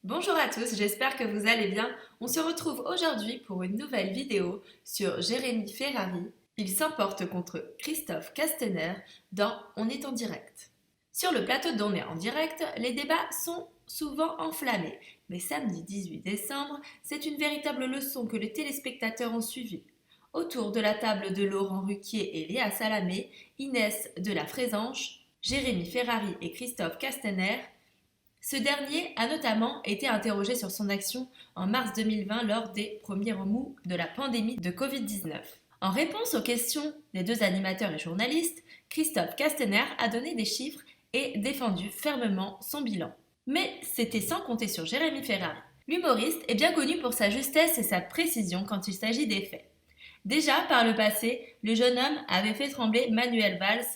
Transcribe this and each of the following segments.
Bonjour à tous, j'espère que vous allez bien. On se retrouve aujourd'hui pour une nouvelle vidéo sur Jérémy Ferrari. Il s'emporte contre Christophe Castaner dans On est en direct. Sur le plateau d'On est en direct, les débats sont souvent enflammés. Mais samedi 18 décembre, c'est une véritable leçon que les téléspectateurs ont suivie. Autour de la table de Laurent Ruquier et Léa Salamé, Inès de la Frésange, Jérémy Ferrari et Christophe Castaner. Ce dernier a notamment été interrogé sur son action en mars 2020 lors des premiers remous de la pandémie de Covid-19. En réponse aux questions des deux animateurs et journalistes, Christophe Castaner a donné des chiffres et défendu fermement son bilan. Mais c'était sans compter sur Jérémy Ferrari. L'humoriste est bien connu pour sa justesse et sa précision quand il s'agit des faits. Déjà par le passé, le jeune homme avait fait trembler Manuel Valls,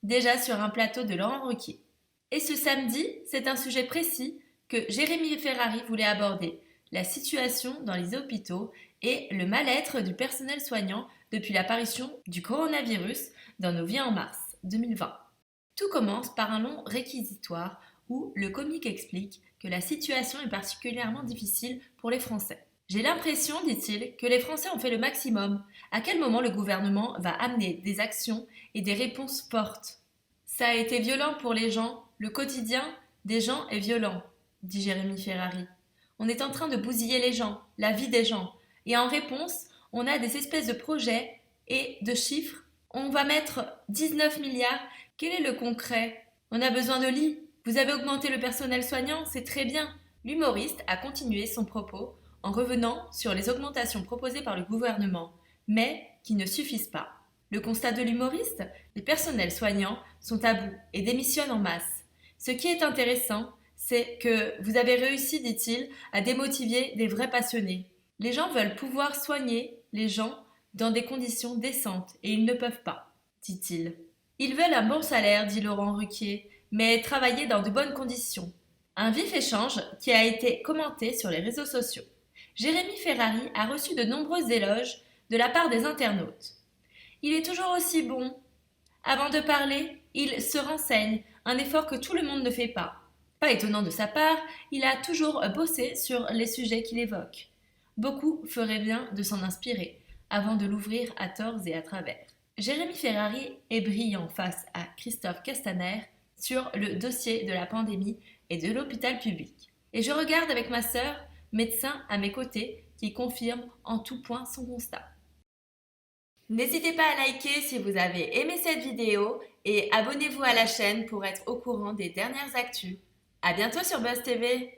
déjà sur un plateau de Laurent Ruquier. Et ce samedi, c'est un sujet précis que Jérémy Ferrari voulait aborder, la situation dans les hôpitaux et le mal-être du personnel soignant depuis l'apparition du coronavirus dans nos vies en mars 2020. Tout commence par un long réquisitoire où le comique explique que la situation est particulièrement difficile pour les Français. J'ai l'impression, dit-il, que les Français ont fait le maximum. À quel moment le gouvernement va amener des actions et des réponses fortes ? Ça a été violent pour les gens. Le quotidien des gens est violent, dit Jérémy Ferrari. On est en train de bousiller les gens, la vie des gens. Et en réponse, on a des espèces de projets et de chiffres. On va mettre 19 milliards. Quel est le concret ? On a besoin de lits. Vous avez augmenté le personnel soignant, c'est très bien. L'humoriste a continué son propos en revenant sur les augmentations proposées par le gouvernement, mais qui ne suffisent pas. Le constat de l'humoriste, les personnels soignants sont à bout et démissionnent en masse. Ce qui est intéressant, c'est que vous avez réussi, dit-il, à démotiver des vrais passionnés. Les gens veulent pouvoir soigner les gens dans des conditions décentes et ils ne peuvent pas, dit-il. Ils veulent un bon salaire, dit Laurent Ruquier, mais travailler dans de bonnes conditions. Un vif échange qui a été commenté sur les réseaux sociaux. Jérémy Ferrari a reçu de nombreux éloges de la part des internautes. Il est toujours aussi bon. Avant de parler, il se renseigne, un effort que tout le monde ne fait pas. Pas étonnant de sa part, il a toujours bossé sur les sujets qu'il évoque. Beaucoup feraient bien de s'en inspirer, avant de l'ouvrir à tort et à travers. Jérémy Ferrari est brillant face à Christophe Castaner sur le dossier de la pandémie et de l'hôpital public. Et je regarde avec ma sœur, médecin à mes côtés, qui confirme en tout point son constat. N'hésitez pas à liker si vous avez aimé cette vidéo et abonnez-vous à la chaîne pour être au courant des dernières actus. À bientôt sur Buzz TV.